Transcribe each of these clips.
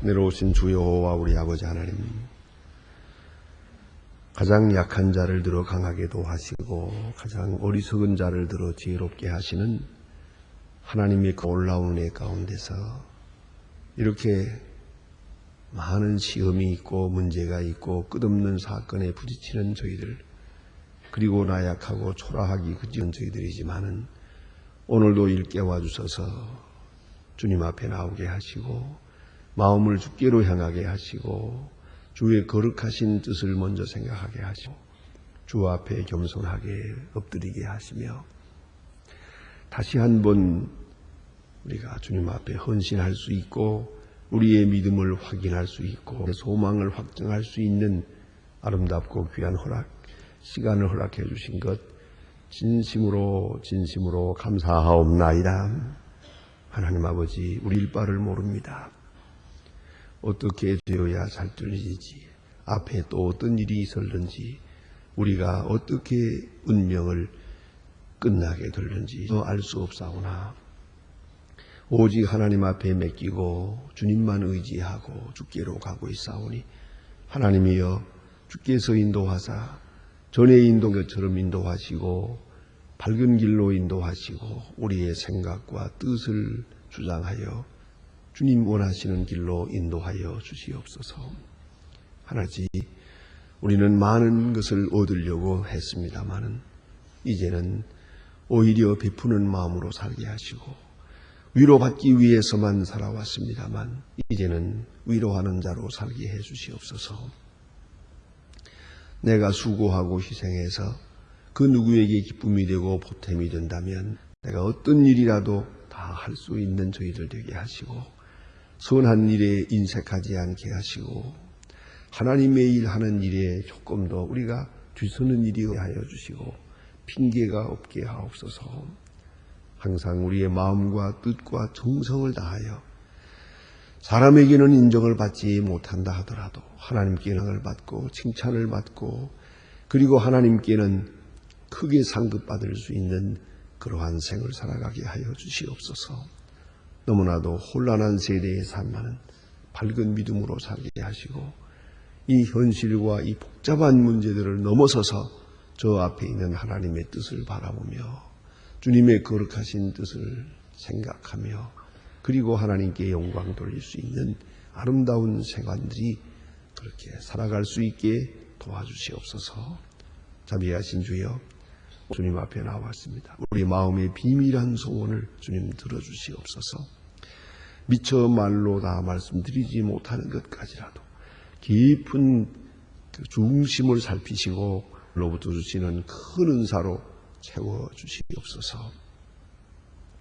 내려오신 주 여호와 우리 아버지 하나님, 가장 약한 자를 들어 강하게도 하시고 가장 어리석은 자를 들어 지혜롭게 하시는 하나님의 그 놀라운 은혜 가운데서 이렇게 많은 시험이 있고 문제가 있고 끝없는 사건에 부딪히는 저희들, 그리고 나약하고 초라하기 그지은 저희들이지만은 오늘도 일깨워 주셔서 주님 앞에 나오게 하시고 마음을 주께로 향하게 하시고 주의 거룩하신 뜻을 먼저 생각하게 하시고 주 앞에 겸손하게 엎드리게 하시며 다시 한번 우리가 주님 앞에 헌신할 수 있고 우리의 믿음을 확인할 수 있고 소망을 확증할 수 있는 아름답고 귀한 시간을 허락해 주신 것 진심으로 감사하옵나이다. 하나님 아버지, 우리 일바를 모릅니다. 어떻게 되어야 잘 들리지, 앞에 또 어떤 일이 있었는지, 우리가 어떻게 운명을 끝나게 될는지 알 수 없사오나 오직 하나님 앞에 맡기고 주님만 의지하고 주께로 가고 있사오니 하나님이여 주께서 인도하사 전에 인도한 것처럼 인도하시고 밝은 길로 인도하시고 우리의 생각과 뜻을 주장하여 주님 원하시는 길로 인도하여 주시옵소서. 하나님, 우리는 많은 것을 얻으려고 했습니다마는 이제는 오히려 베푸는 마음으로 살게 하시고 위로받기 위해서만 살아왔습니다만 이제는 위로하는 자로 살게 해 주시옵소서. 내가 수고하고 희생해서 그 누구에게 기쁨이 되고 보탬이 된다면 내가 어떤 일이라도 다 할 수 있는 저희들 되게 하시고 선한 일에 인색하지 않게 하시고 하나님의 일 하는 일에 조금 더 우리가 뒤서는 일이 하여 주시고 핑계가 없게 하옵소서. 항상 우리의 마음과 뜻과 정성을 다하여 사람에게는 인정을 받지 못한다 하더라도 하나님께는 인정을 받고 칭찬을 받고 그리고 하나님께는 크게 상급받을 수 있는 그러한 생을 살아가게 하여 주시옵소서. 너무나도 혼란한 세대의 삶만은 밝은 믿음으로 살게 하시고 이 현실과 이 복잡한 문제들을 넘어서서 저 앞에 있는 하나님의 뜻을 바라보며 주님의 거룩하신 뜻을 생각하며 그리고 하나님께 영광 돌릴 수 있는 아름다운 생활들이 그렇게 살아갈 수 있게 도와주시옵소서. 자비하신 주여, 주님 앞에 나왔습니다. 우리 마음의 비밀한 소원을 주님 들어주시옵소서. 미처 말로 다 말씀드리지 못하는 것까지라도 깊은 중심을 살피시고 로부터 주시는 큰 은사로 채워주시옵소서.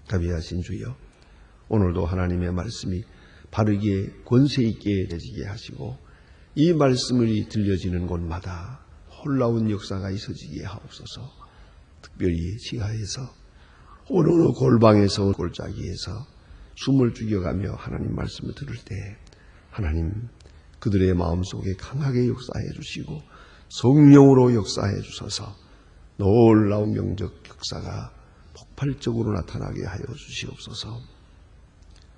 자비하신 주여, 오늘도 하나님의 말씀이 바르게 권세 있게 되지게 하시고 이 말씀이 들려지는 곳마다 놀라운 역사가 있어지게 하옵소서. 특별히 지하에서 어느 골방에서 골짜기에서 숨을 죽여가며 하나님 말씀을 들을 때 하나님 그들의 마음속에 강하게 역사해 주시고 성령으로 역사해 주셔서 놀라운 영적 역사가 폭발적으로 나타나게 하여 주시옵소서.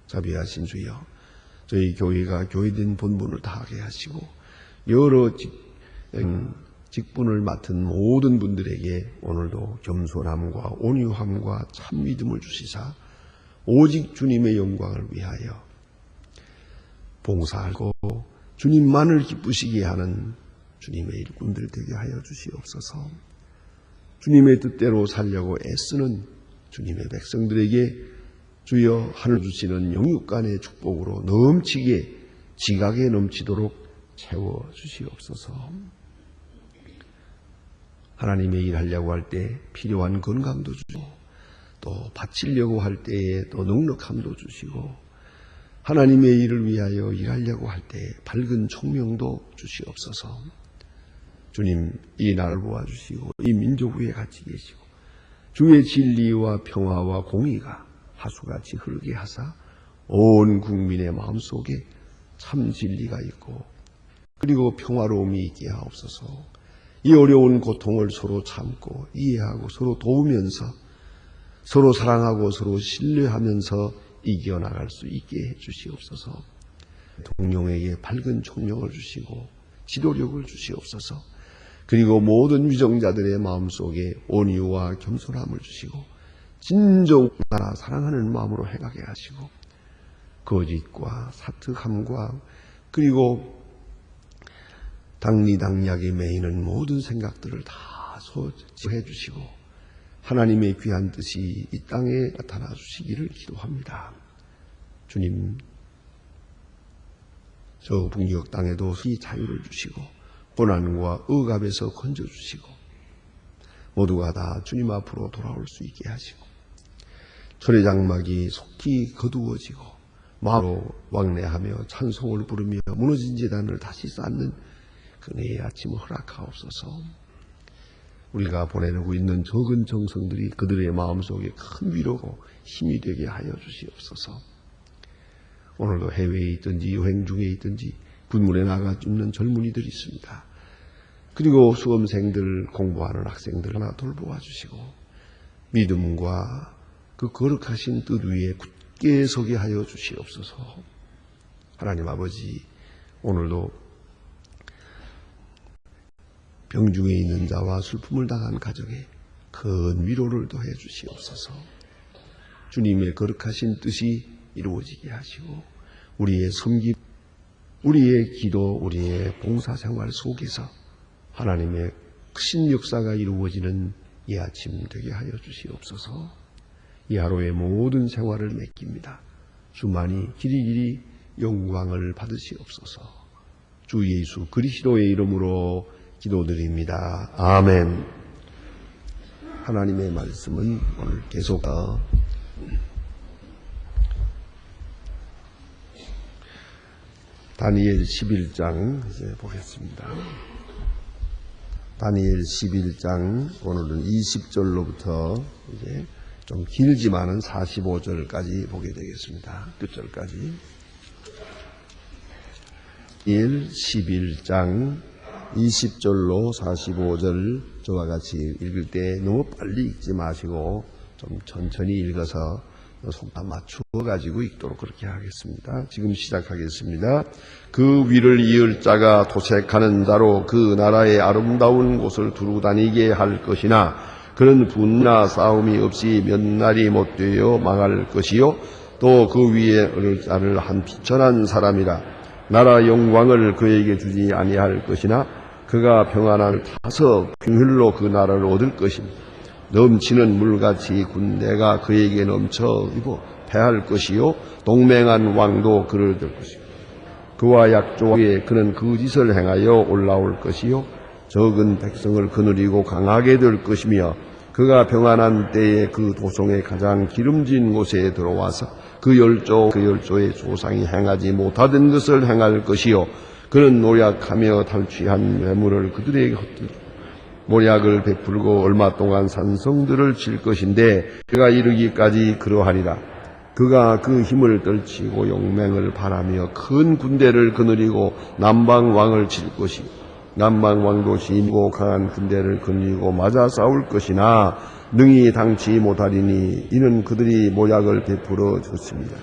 자비하신 주여, 저희 교회가 교회된 본분을 다하게 하시고 여러 직분을 맡은 모든 분들에게 오늘도 겸손함과 온유함과 참믿음을 주시사 오직 주님의 영광을 위하여 봉사하고 주님만을 기쁘시게 하는 주님의 일꾼들 되게 하여 주시옵소서. 주님의 뜻대로 살려고 애쓰는 주님의 백성들에게 주여 하늘 주시는 영육간의 축복으로 넘치게 지각에 넘치도록 채워 주시옵소서. 하나님의 일 하려고 할 때 필요한 건강도 주시고 또 바치려고 할 때에 또 넉넉함도 주시고 하나님의 일을 위하여 일하려고 할 때 밝은 총명도 주시옵소서. 주님, 이 나라를 도와주시고 이 민족 위에 같이 계시고 주의 진리와 평화와 공의가 하수같이 흐르게 하사 온 국민의 마음속에 참 진리가 있고 그리고 평화로움이 있게 하옵소서. 이 어려운 고통을 서로 참고 이해하고 서로 도우면서 서로 사랑하고 서로 신뢰하면서 이겨나갈 수 있게 해 주시옵소서. 동룡에게 밝은 총명을 주시고 지도력을 주시옵소서. 그리고 모든 위정자들의 마음속에 온유와 겸손함을 주시고 진정 나라 사랑하는 마음으로 행하게 하시고 거짓과 사특함과 그리고 당리당략에 매이는 모든 생각들을 다 소지해 주시고 하나님의 귀한 뜻이 이 땅에 나타나 주시기를 기도합니다. 주님, 저 북녘 땅에도 이 자유를 주시고 고난과 억압에서 건져주시고 모두가 다 주님 앞으로 돌아올 수 있게 하시고 철의 장막이 속히 거두어지고 마음으로 왕래하며 찬송을 부르며 무너진 제단을 다시 쌓는 그네의 아침을 허락하옵소서. 우리가 보내고 있는 적은 정성들이 그들의 마음속에 큰 위로고 힘이 되게 하여 주시옵소서. 오늘도 해외에 있든지 여행 중에 있든지 군문에 나가 있는 젊은이들이 있습니다. 그리고 수험생들, 공부하는 학생들 하나 돌보아 주시고 믿음과 그 거룩하신 뜻 위에 굳게 서게 하여 주시옵소서. 하나님 아버지, 오늘도 병중에 있는 자와 슬픔을 당한 가족에 큰 위로를 더해 주시옵소서. 주님의 거룩하신 뜻이 이루어지게 하시고 우리의 섬김, 우리의 기도, 우리의 봉사생활 속에서 하나님의 크신 역사가 이루어지는 이 아침 되게 하여 주시옵소서. 이 하루의 모든 생활을 맡깁니다. 주만이 길이길이 영광을 받으시옵소서. 주 예수 그리스도의 이름으로 기도드립니다. 아멘. 하나님의 말씀은 오늘 계속 다니엘 11장 이제 보겠습니다. 다니엘 11장 오늘은 20절로부터 이제 좀 길지만은 45절까지 보게 되겠습니다. 끝절까지. 다니엘 11장 20절로 45절 저와 같이 읽을 때 너무 빨리 읽지 마시고 좀 천천히 읽어서 속도 맞추어 가지고 읽도록 그렇게 하겠습니다. 지금 시작하겠습니다. 그 위를 이을 자가 도색하는 자로 그 나라의 아름다운 곳을 두루 다니게 할 것이나 그런 분나 싸움이 없이 몇 날이 못 되어 망할 것이요 또 그 위에 얻을 자를 한 비천한 사람이라 나라 영광을 그에게 주지 아니할 것이나 그가 평안함을 타서 긍휼로 그 나라를 얻을 것입니다. 넘치는 물같이 군대가 그에게 넘쳐 패할 것이요 동맹한 왕도 그를 들 것이요 그와 약조에 그는 그 짓을 행하여 올라올 것이요 적은 백성을 거느리고 강하게 될 것이며 그가 평안한 때에 그 도성의 가장 기름진 곳에 들어와서 그 열조의 조상이 행하지 못하던 것을 행할 것이요 그는 노력하며 탈취한 매물을 그들에게 헛되고 모략을 베풀고 얼마 동안 산성들을 칠 것인데 그가 이르기까지 그러하리라. 그가 그 힘을 떨치고 용맹을 바라며 큰 군대를 거느리고 남방왕을 칠 것이요 남방왕도 심고 강한 군대를 거느리고 맞아 싸울 것이나 능히 당치 못하리니 이는 그들이 모략을 베풀어 줬습니다.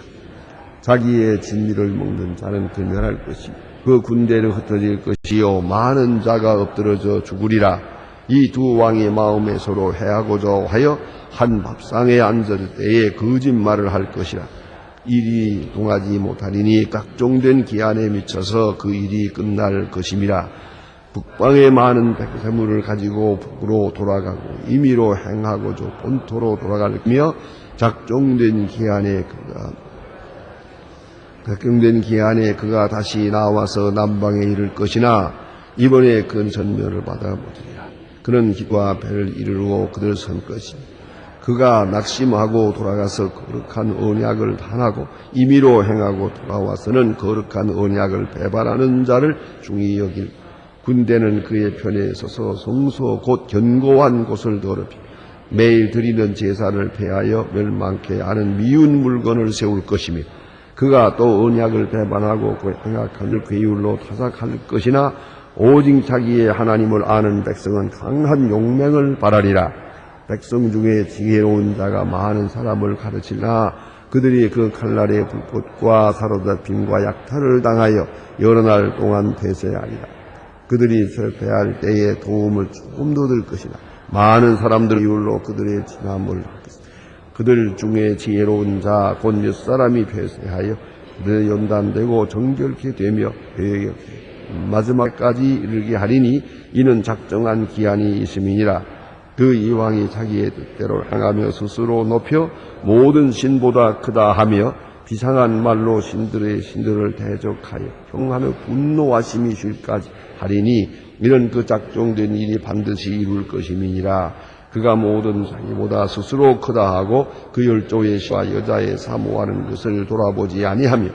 자기의 진미를 먹는 자는 근멸할 것이요 그 군대를 흩어질 것이요 많은 자가 엎드러져 죽으리라. 이 두 왕의 마음에 서로 해하고자 하여 한 밥상에 앉을 때에 거짓말을 할 것이라. 일이 동하지 못하리니 각종된 기한에 미쳐서 그 일이 끝날 것임이라. 북방의 많은 백세물을 가지고 북으로 돌아가고 임의로 행하고자 본토로 돌아가며 작정된 기한에 그가 다시 나와서 남방에 이를 것이나 이번에 그 전멸을 받아 못하리라. 그는 기와 배를 이르고 그들 선 것이니 그가 낙심하고 돌아가서 거룩한 언약을 단하고 임의로 행하고 돌아와서는 거룩한 언약을 배반하는 자를 중히 여길 군대는 그의 편에 서서 성소 곧 견고한 곳을 더럽히 매일 드리는 제사를 폐하여 멸망케 하는 미운 물건을 세울 것이며 그가 또 언약을 배반하고 행악한 괴율로 타작할 것이나 오직 자기의 하나님을 아는 백성은 강한 용맹을 바라리라. 백성 중에 지혜로운 자가 많은 사람을 가르치나 그들이 그 칼날의 불꽃과 사로잡힘과 약탈을 당하여 여러 날 동안 폐쇄하리라. 그들이 실패할 때에 도움을 조금 더 얻을 것이나 많은 사람들 이울로 그들의 진함을 그들 중에 지혜로운 자 곧 몇 사람이 폐쇄하여 그들의 연단되고 정결케 되며 마지막까지 이르게 하리니 이는 작정한 기한이 있음이니라. 그 이왕이 자기의 뜻대로 행하며 스스로 높여 모든 신보다 크다 하며 비상한 말로 신들을 대적하여 형하며 분노하심이 쉴까지 하리니 이런 그 작정된 일이 반드시 이룰 것임이니라. 그가 모든 자기보다 스스로 크다 하고 그 열조의 시와 여자의 사모하는 것을 돌아보지 아니하며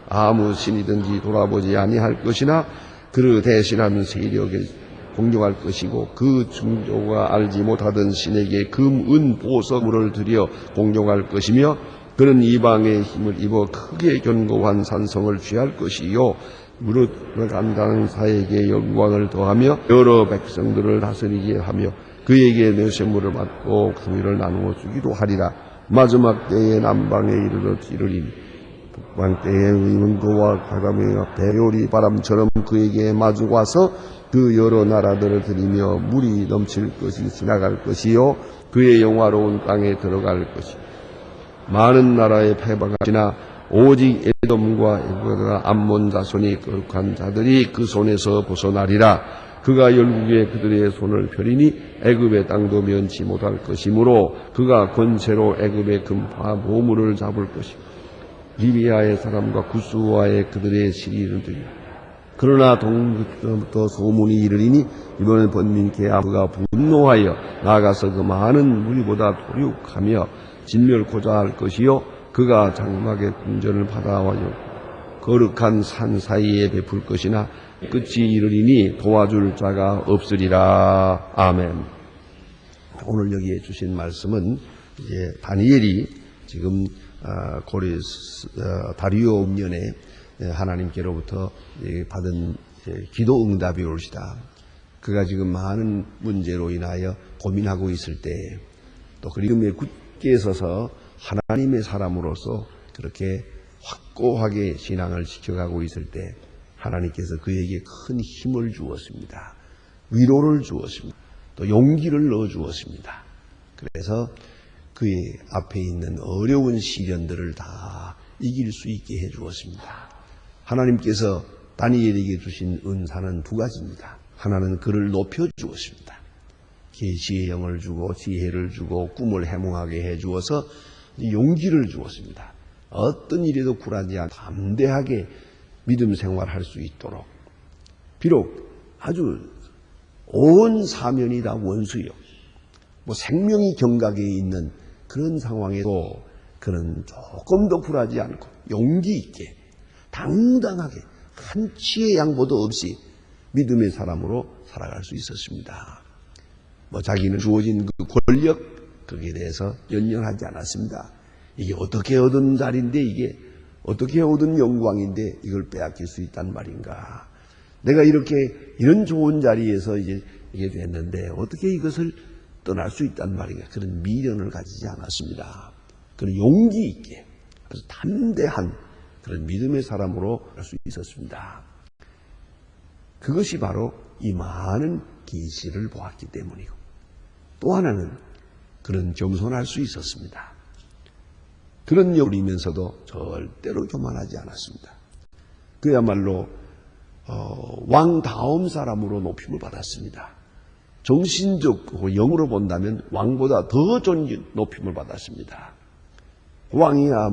아무 신이든지 돌아보지 아니할 것이나 그를 대신하는 세력에 공경할 것이고 그 중조가 알지 못하던 신에게 금, 은, 보석을 들여 공경할 것이며 그는 이방의 힘을 입어 크게 견고한 산성을 취할 것이요 무릇 간다는 사에게 영광을 더하며 여러 백성들을 다스리게 하며 그에게 뇌세물을 받고 풍요를 나누어 주기도 하리라. 마지막 때에 남방에 이르리니 북방 때에 의문거와 과감의 배요리 바람처럼 그에게 마주 와서 그 여러 나라들을 들이며 물이 넘칠 것이 지나갈 것이요 그의 영화로운 땅에 들어갈 것이 많은 나라의 패방이 지나 오직 에돔과 에브라임과 암몬 자손이 거룩한 자들이 그 손에서 벗어나리라. 그가 열국에 그들의 손을 펴리니 애굽의 땅도 면치 못할 것이므로 그가 권세로 애굽의 금파 보물을 잡을 것이고 리비아의 사람과 구스와의 그들의 시리를 들이라. 그러나 동부터 소문이 이르리니 이번에 번민케 아브가 분노하여 나아가서 그 많은 무리보다 도륙하며 진멸코자 할 것이요 그가 장막의 군전을 받아와요 거룩한 산 사이에 베풀 것이나 끝이 이르리니 도와줄 자가 없으리라. 아멘. 오늘 여기에 주신 말씀은 이제 다니엘이 지금 다리오 음년에 하나님께로부터 받은 기도 응답이 올시다. 그가 지금 많은 문제로 인하여 고민하고 있을 때 또 그리움에 굳게 서서 하나님의 사람으로서 그렇게 확고하게 신앙을 지켜가고 있을 때 하나님께서 그에게 큰 힘을 주었습니다. 위로를 주었습니다. 또 용기를 넣어 주었습니다. 그래서 그의 앞에 있는 어려운 시련들을 다 이길 수 있게 해 주었습니다. 하나님께서 다니엘에게 주신 은사는 두 가지입니다. 하나는 그를 높여 주었습니다. 계시의 영을 주고 지혜를 주고 꿈을 해몽하게 해 주어서 용기를 주었습니다. 어떤 일에도 굴하지 않고 담대하게 믿음 생활할 수 있도록 비록 아주 온 사면이 다 원수요 생명이 경각에 있는 그런 상황에도 그는 조금 더 굴하지 않고 용기 있게 당당하게 한치의 양보도 없이 믿음의 사람으로 살아갈 수 있었습니다. 자기는 주어진 그 권력 거기에 대해서 연연하지 않았습니다. 이게 어떻게 얻은 자리인데 이게 어떻게 얻은 영광인데 이걸 빼앗길 수 있단 말인가. 내가 이런 좋은 자리에서 이게 됐는데 어떻게 이것을 떠날 수 있단 말인가. 그런 미련을 가지지 않았습니다. 그런 용기 있게 아주 담대한 그런 믿음의 사람으로 할 수 있었습니다. 그것이 바로 이 많은 계시를 보았기 때문이고 또 하나는 그런 겸손할 수 있었습니다. 그런 역이면서도 절대로 교만하지 않았습니다. 그야말로 왕다움 사람으로 높임을 받았습니다. 정신적 영으로 본다면 왕보다 더 높임을 받았습니다. 왕이야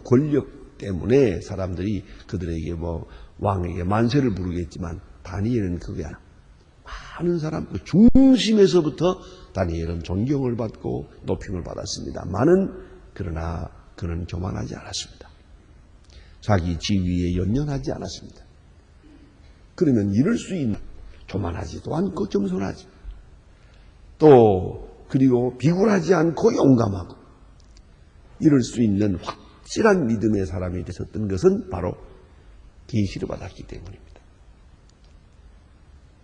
권력 때문에 사람들이 그들에게 왕에게 만세를 부르겠지만 다니엘은 그게 아니라 많은 사람 그 중심에서부터 다니엘은 존경을 받고 높임을 받았습니다만은 그러나 그는 교만하지 않았습니다. 자기 지위에 연연하지 않았습니다. 그러면 이럴 수 있는 교만하지도 않고 겸손하지 또 그리고 비굴하지 않고 용감하고 이럴 수 있는 확실한 믿음의 사람이 되셨던 것은 바로 계시를 받았기 때문입니다.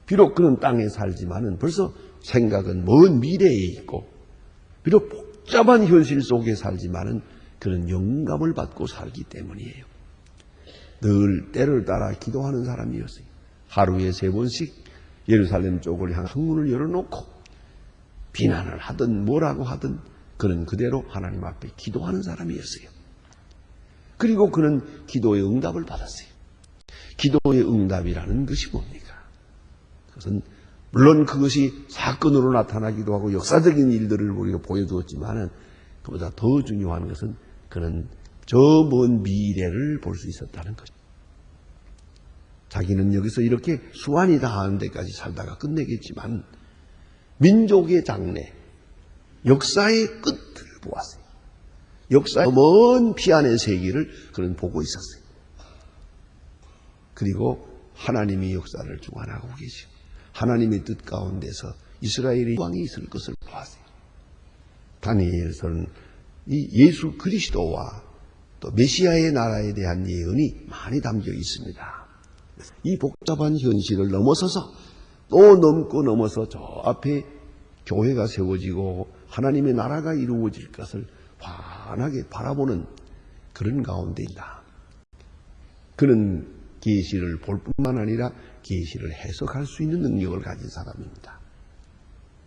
비록 그는 땅에 살지만은 벌써 생각은 먼 미래에 있고 비록 복잡한 현실 속에 살지만은 그런 영감을 받고 살기 때문이에요. 늘 때를 따라 기도하는 사람이었어요. 하루에 3번씩 예루살렘 쪽을 향한 창문을 열어놓고 비난을 하든 뭐라고 하든 그는 그대로 하나님 앞에 기도하는 사람이었어요. 그리고 그는 기도의 응답을 받았어요. 기도의 응답이라는 것이 뭡니까? 그것은 물론 그것이 사건으로 나타나기도 하고 역사적인 일들을 우리가 보여주었지만은 그보다 더 중요한 것은 그는 저 먼 미래를 볼 수 있었다는 것입니다. 자기는 여기서 이렇게 수완이 다하는 데까지 살다가 끝내겠지만 민족의 장래, 역사의 끝을 보았어요. 역사의 먼 피안의 세계를 그는 보고 있었어요. 그리고 하나님이 역사를 주관하고 계시고 하나님의 뜻 가운데서 이스라엘의 왕이 있을 것을 보았어요. 다니엘서는 이 예수 그리스도와 또 메시아의 나라에 대한 예언이 많이 담겨 있습니다. 이 복잡한 현실을 넘어서서 또 넘어서 저 앞에 교회가 세워지고 하나님의 나라가 이루어질 것을 환하게 바라보는 그런 가운데이다. 그는 계시를 볼 뿐만 아니라 계시를 해석할 수 있는 능력을 가진 사람입니다.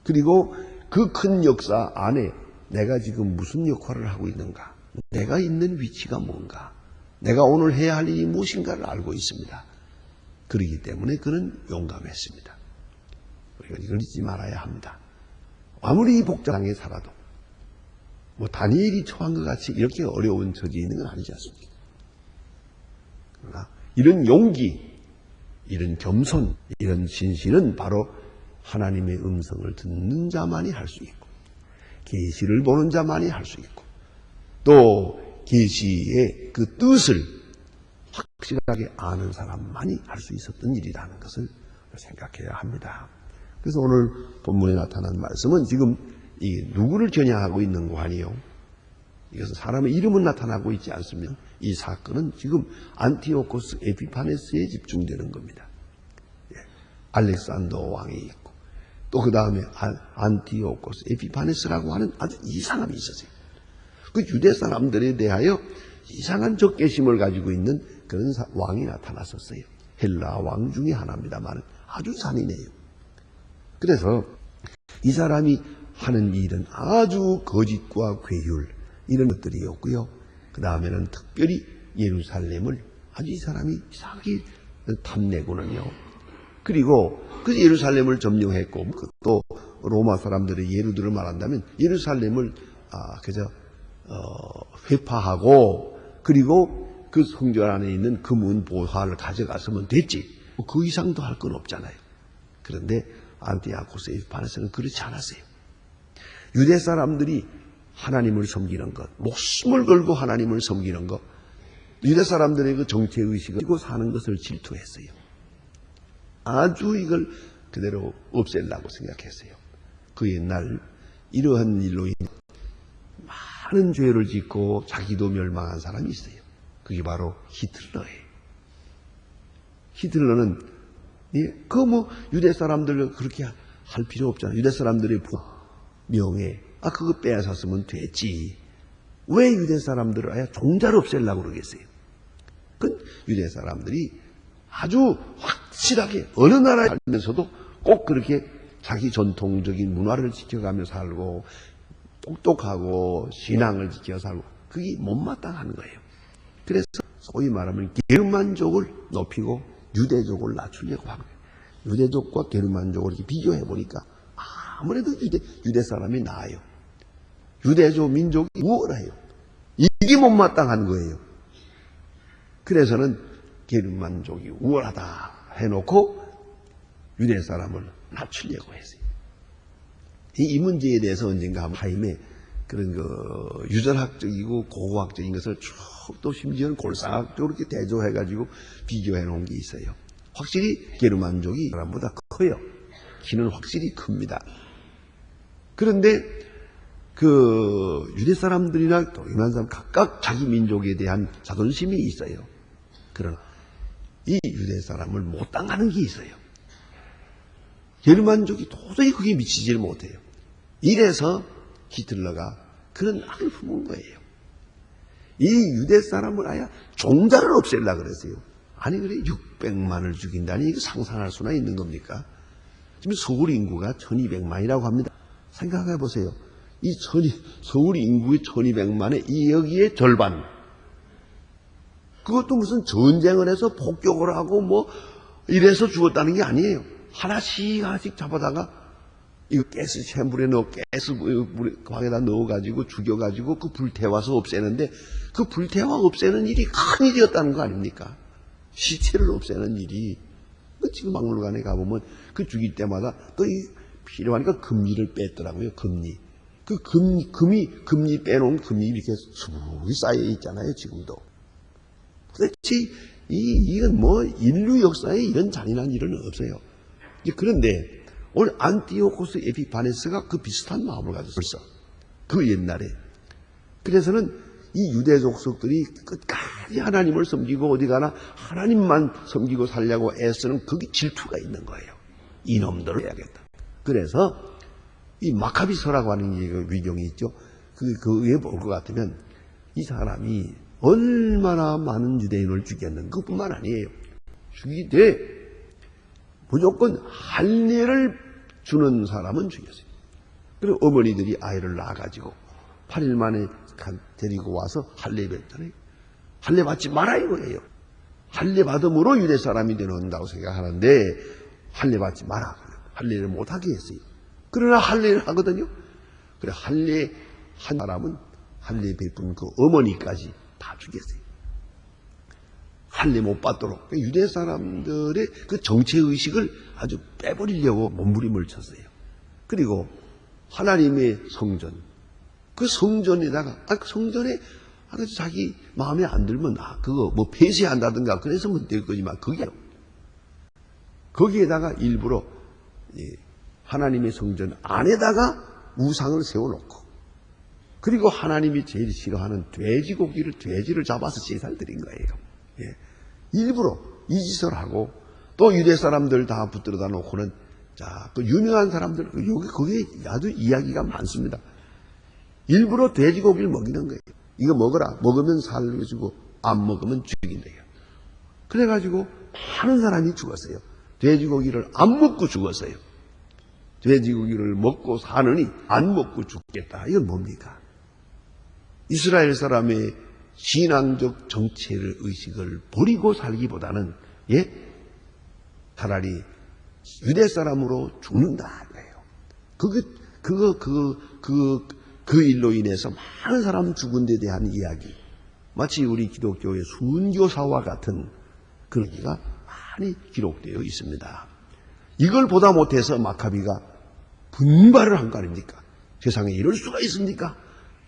그리고 그 큰 역사 안에 내가 지금 무슨 역할을 하고 있는가, 내가 있는 위치가 뭔가, 내가 오늘 해야 할 일이 무엇인가를 알고 있습니다. 그렇기 때문에 그는 용감했습니다. 우리가 이걸 잊지 말아야 합니다. 아무리 복잡하게 살아도 뭐 다니엘이 처한 것 같이 이렇게 어려운 처지에 있는 건 아니지 않습니까? 그러나 이런 용기, 이런 겸손, 이런 진실은 바로 하나님의 음성을 듣는 자만이 할 수 있고 계시를 보는 자만이 할 수 있고 또 계시의 그 뜻을 확실하게 아는 사람만이 할 수 있었던 일이라는 것을 생각해야 합니다. 그래서 오늘 본문에 나타난 말씀은 지금 이 누구를 겨냥하고 있는 거 아니에요? 이것은 사람의 이름은 나타나고 있지 않습니다. 이 사건은 지금 안티오코스 에피파네스에 집중되는 겁니다. 알렉산더 왕이 있고 또 그 다음에 안티오코스 에피파네스라고 하는 아주 이상함이 있었어요. 그 유대 사람들에 대하여 이상한 적개심을 가지고 있는 그런 왕이 나타났었어요. 헬라 왕 중에 하나입니다만 아주 잔인해요. 그래서 이 사람이 하는 일은 아주 거짓과 괴율 이런 것들이었고요. 그 다음에는 특별히 예루살렘을 아주 이 사람이 이상하게 탐내고는요. 그리고 그 예루살렘을 점령했고 또 로마 사람들의 예루들을 말한다면 예루살렘을 그저 회파하고 그리고 그 성전 안에 있는 금은 보화를 가져갔으면 됐지. 그 이상도 할 건 없잖아요. 그런데 안티오코스 에피파네스는 그렇지 않았어요. 유대 사람들이 하나님을 섬기는 것, 목숨을 걸고 하나님을 섬기는 것, 유대 사람들의 그 정체의식을 가지고 사는 것을 질투했어요. 아주 이걸 그대로 없애려고 생각했어요. 그 옛날 이러한 일로 많은 죄를 짓고 자기도 멸망한 사람이 있어요. 그게 바로 히틀러예요. 히틀러는 유대 사람들 그렇게 할 필요 없잖아요. 유대 사람들의 명예, 그거 빼앗았으면 됐지. 왜 유대 사람들을 아예 종자를 없애려고 그러겠어요? 그 유대 사람들이 아주 확실하게 어느 나라에 살면서도 꼭 그렇게 자기 전통적인 문화를 지켜가며 살고 똑똑하고 신앙을 지켜 살고 그게 못마땅한 거예요. 그래서 소위 말하면 게르만족을 높이고 유대족을 낮추려고 하는 거예요. 유대족과 게르만족을 이렇게 비교해 보니까 아무래도 유대 사람이 나아요. 유대족 민족이 우월해요. 이게 못마땅한 거예요. 그래서는 게르만족이 우월하다 해놓고 유대 사람을 낮추려고 했어요. 이 문제에 대해서 언젠가 하임에 그런 유전학적이고 고고학적인 것을 쭉 또 심지어는 골상학적으로 이렇게 대조해가지고 비교해 놓은 게 있어요. 확실히 게르만족이 사람보다 커요. 키는 확실히 큽니다. 그런데 그 유대 사람들이나 또 이만 사람 각각 자기 민족에 대한 자존심이 있어요. 그러나 이 유대 사람을 못 당하는 게 있어요. 게르만족이 도저히 그게 미치지를 못해요. 이래서 히틀러가 그런 악을 품은 거예요. 이 유대 사람을 아예 종자를 없애려고 그랬어요. 아니 그래 600만을 죽인다니 이거 상상할 수나 있는 겁니까? 지금 서울 인구가 1200만이라고 합니다. 생각해 보세요. 서울 인구의 1200만에 여기에 절반. 그것도 무슨 전쟁을 해서 폭격을 하고 뭐 이래서 죽었다는 게 아니에요. 하나씩 잡아다가 이거 가스 챔버에 가스 방에다 넣어가지고 죽여가지고 그 불태워서 없애는데 그 불태워 없애는 일이 큰 일이었다는 거 아닙니까? 시체를 없애는 일이. 지금 박물관에 가보면 그 죽일 때마다 또 필요하니까 금리를 뺐더라고요. 금리. 그 금리 빼놓은 금리 이렇게 수북이 쌓여 있잖아요. 지금도. 도대체 이건 뭐 인류 역사에 이런 잔인한 일은 없어요. 그런데 오늘 안티오코스 에피파네스가 그 비슷한 마음을 가졌어. 그 옛날에. 그래서는 이 유대 족속들이 끝까지 하나님을 섬기고 어디 가나 하나님만 섬기고 살려고 애쓰는 그게 질투가 있는 거예요. 이놈들을 해야겠다. 그래서 이 마카비서라고 하는 위경이 있죠. 그게 볼 것 같으면 이 사람이 얼마나 많은 유대인을 죽였는 그뿐만 아니에요. 죽이되 무조건 할례를 주는 사람은 죽였어요. 그리고 어머니들이 아이를 낳아가지고 8일 만에 데리고 와서 할례 받잖아요. 할례 받지 마라 이거예요. 할례 받음으로 유대 사람이 되는다고 생각하는데 할례 받지 마라. 할례를 못하게 했어요. 그러나 할례를 하거든요. 그래 할례 한 사람은 할례 베푼 그 어머니까지 다 죽였어요. 할례 못 받도록 유대 사람들의 그 정체의식을 아주 빼버리려고 몸부림을 쳤어요. 그리고 하나님의 성전, 그 성전에다가 그 성전에 자기 마음에 안 들면 그거 뭐 폐쇄한다든가 그래서면 될 거지만 그게 거기에다가 일부러 하나님의 성전 안에다가 우상을 세워놓고 그리고 하나님이 제일 싫어하는 돼지를 잡아서 제사를 드린 거예요. 예. 일부러 이 짓을 하고 또 유대 사람들 다 붙들어다 놓고는 그 유명한 사람들 거기에 아주 이야기가 많습니다. 일부러 돼지고기를 먹이는 거예요. 이거 먹어라. 먹으면 살려주고 안 먹으면 죽인대요. 그래가지고 많은 사람이 죽었어요. 돼지고기를 안 먹고 죽었어요. 돼지고기를 먹고 사느니 안 먹고 죽겠다. 이건 뭡니까? 이스라엘 사람의 신앙적 정체를 의식을 버리고 살기보다는 차라리 유대 사람으로 죽는다 이거예요. 그 일로 인해서 많은 사람 죽은 데 대한 이야기, 마치 우리 기독교의 순교사와 같은 그런 얘기가 많이 기록되어 있습니다. 이걸 보다 못해서 마카비가 분발을 한 거 아닙니까? 세상에 이럴 수가 있습니까?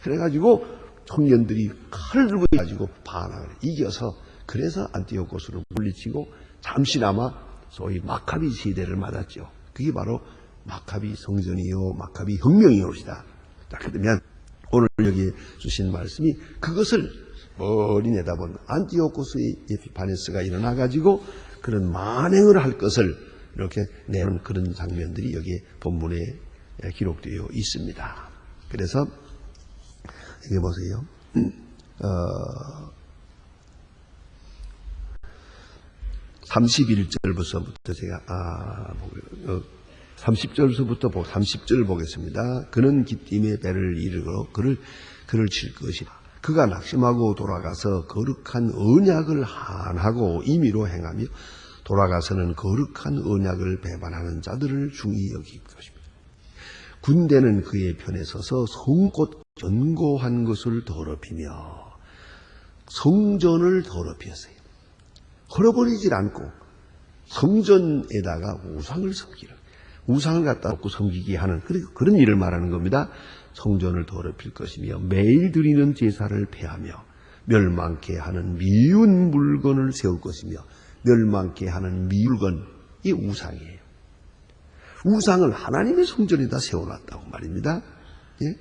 그래가지고 청년들이 칼을 들고 가지고 반항을 이겨서 그래서 안티오코스를 물리치고 잠시나마 소위 마카비 시대를 맞았죠. 그게 바로 마카비 성전이요 마카비 혁명이옵시다. 자, 그러면 오늘 여기 주신 말씀이 그것을 멀리 내다본 안티오코스의 에피파네스가 일어나가지고 그런 만행을 할 것을 이렇게 내는 그런 장면들이 여기 본문에 기록되어 있습니다. 그래서 이게 보세요. 31절부터 제가 30절부터 30절 보겠습니다. 그는 기띔의 배를 이르고 그를 칠 것이라. 그가 낙심하고 돌아가서 거룩한 언약을 한하고 임의로 행하며 돌아가서는 거룩한 언약을 배반하는 자들을 중히 여길 것입니다. 군대는 그의 편에 서서 성꽃 견고한 것을 더럽히며 성전을 더럽혔어요. 헐어버리질 않고 성전에다가 우상을 섬기는, 우상을 갖다 놓고 섬기게 하는 그런 일을 말하는 겁니다. 성전을 더럽힐 것이며 매일 드리는 제사를 폐하며 멸망케 하는 미운 물건을 세울 것이며, 멸망케 하는 물건, 이 우상이에요. 우상을 하나님의 성전에다 세워놨다고 말입니다. 예?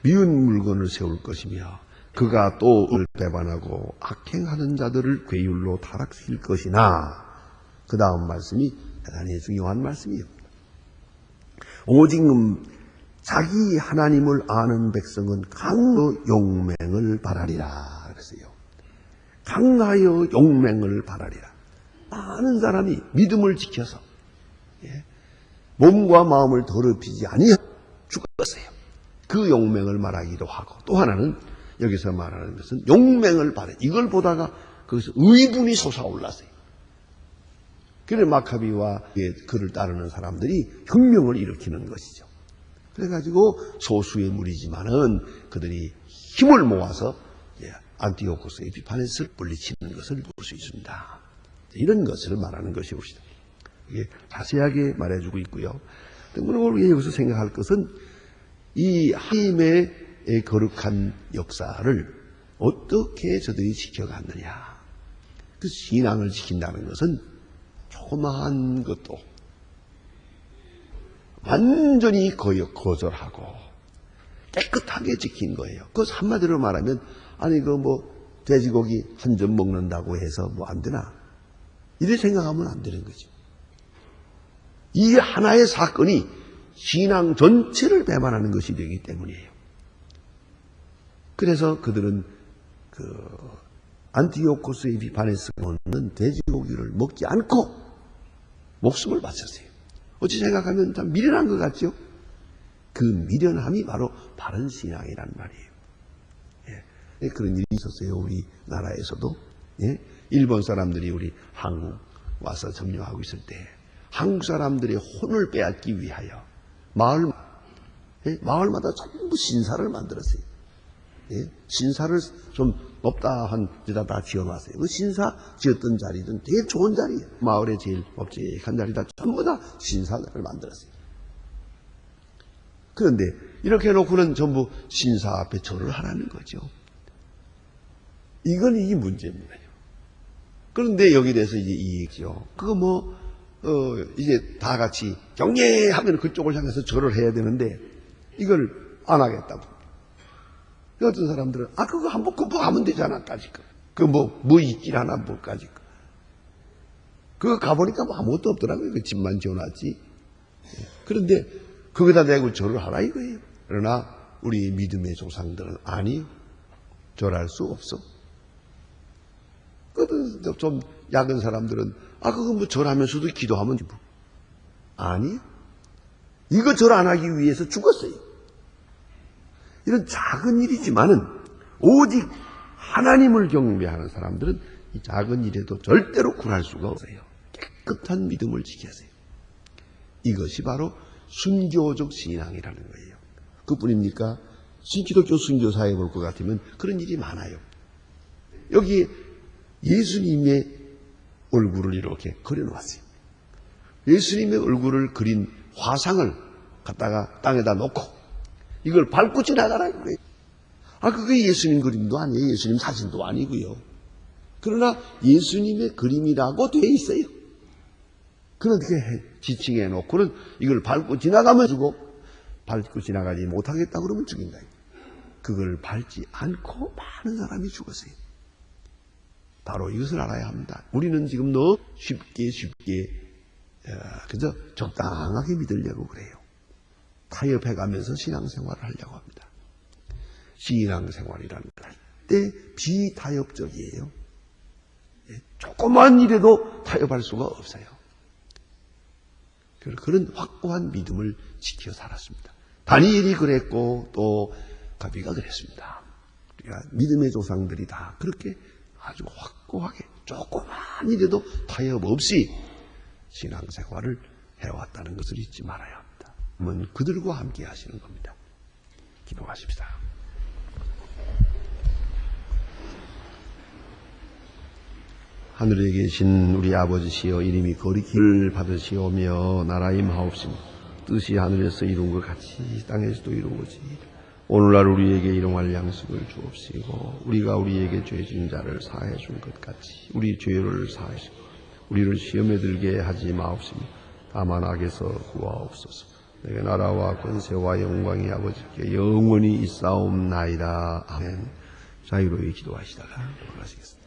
미운 물건을 세울 것이며 그가 또 을 배반하고 악행하는 자들을 괴율로 타락시킬 것이나, 그 다음 말씀이 대단히 중요한 말씀이에요. 오직 자기 하나님을 아는 백성은 강도 용맹을 바라리라. 그랬어요. 강하여 용맹을 바라리라. 많은 사람이 믿음을 지켜서 몸과 마음을 더럽히지 아니하여 죽었어요. 그 용맹을 말하기도 하고, 또 하나는 여기서 말하는 것은 용맹을 바래. 이걸 보다가 거기서 의분이 솟아올랐어요. 그래 마카비와 그를 따르는 사람들이 혁명을 일으키는 것이죠. 그래가지고 소수의 무리지만은 그들이 힘을 모아서 안티오코스의 에피파네스를 물리치는 것을 볼 수 있습니다. 이런 것을 말하는 것이옵니다. 이게 자세하게 말해주고 있고요. 그러므로 우리가 여기서 생각할 것은 이 하나님의 거룩한 역사를 어떻게 저들이 지켜갔느냐. 그 신앙을 지킨다는 것은 조그마한 것도 완전히 거절하고 깨끗하게 지킨 거예요. 그것 한마디로 말하면, 아니 돼지고기 한 점 먹는다고 해서 안 되나? 이렇게 생각하면 안 되는 거죠. 이 하나의 사건이 신앙 전체를 배반하는 것이 되기 때문이에요. 그래서 그들은 안티오코스 에피파네스는 돼지고기를 먹지 않고 목숨을 바쳤어요. 어찌 생각하면 참 미련한 것 같죠? 그 미련함이 바로 바른 신앙이란 말이에요. 그런 일이 있었어요. 우리나라에서도. 일본 사람들이 우리 한국 와서 점령하고 있을 때 한국 사람들의 혼을 빼앗기 위하여 마을마다 전부 신사를 만들었어요. 신사를 좀 높다 한 데다 다 지어놨어요. 그 신사 지었던 자리든 되게 좋은 자리예요. 마을의 제일 묵직한 자리다 전부 다 신사를 만들었어요. 그런데 이렇게 해놓고는 전부 신사 앞에 절을 하라는 거죠. 이건 이 문제입니다. 그런데 여기에 대해서 이제 이익이죠. 그거 이제 다 같이 경례하면 그쪽을 향해서 절을 해야 되는데 이걸 안 하겠다고. 어떤 사람들은 그거 한번 하면 되잖아, 까짓 거. 뭐 있길 하나, 뭐까짓 거. 그거 가보니까 아무것도 없더라고요. 그 집만 지어놨지. 그런데 거기다 대고 절을 하라 이거예요. 그러나 우리 믿음의 조상들은 아니, 절할 수 없어. 좀 약은 사람들은 그거 절하면서도 기도하면 뭐. 아니, 이거 절 안 하기 위해서 죽었어요. 이런 작은 일이지만은 오직 하나님을 경배하는 사람들은 이 작은 일에도 절대로 굴할 수가 없어요. 깨끗한 믿음을 지켜서요. 이것이 바로 순교적 신앙이라는 거예요. 그뿐입니까? 기독교 순교사에 볼 것 같으면 그런 일이 많아요. 여기 예수님의 얼굴을 이렇게 그려놓았어요. 예수님의 얼굴을 그린 화상을 갖다가 땅에다 놓고 이걸 밟고 지나가라 그래요. 그게 예수님 그림도 아니에요. 예수님 사진도 아니고요. 그러나 예수님의 그림이라고 돼 있어요. 그런데 지칭해 놓고는 이걸 밟고 지나가면 주고 밟고 지나가지 못하겠다 그러면 죽인다. 그걸 밟지 않고 많은 사람이 죽었어요. 바로 이것을 알아야 합니다. 우리는 지금 너무 쉽게 그저 적당하게 믿으려고 그래요. 타협해가면서 신앙생활을 하려고 합니다. 신앙생활이라는 건 할 때 비타협적이에요. 조그만 일에도 타협할 수가 없어요. 그런 확고한 믿음을 지켜 살았습니다. 다니엘이 그랬고 또 가비가 그랬습니다. 우리가 믿음의 조상들이 다 그렇게 아주 확고하게 조그만 일에도 타협 없이 신앙생활을 해왔다는 것을 잊지 말아야 합니다. 그들과 함께 하시는 겁니다. 기도하십시다. 하늘에 계신 우리 아버지시여, 이름이 거룩히 받으시오며 나라 임하옵시며 뜻이 하늘에서 이룬 것 같이 땅에서도 이루어지이다. 오늘날 우리에게 일용할 양식을 주옵시고 우리가 우리에게 죄 지은 자를 사해 준 것 같이 우리 죄를 사하시고 우리를 시험에 들게 하지 마옵시며 다만 악에서 구하옵소서. 내게 나라와 권세와 영광이 아버지께 영원히 있사옵나이다. 아멘. 자유로이 기도하시다가 돌아가시겠습니다.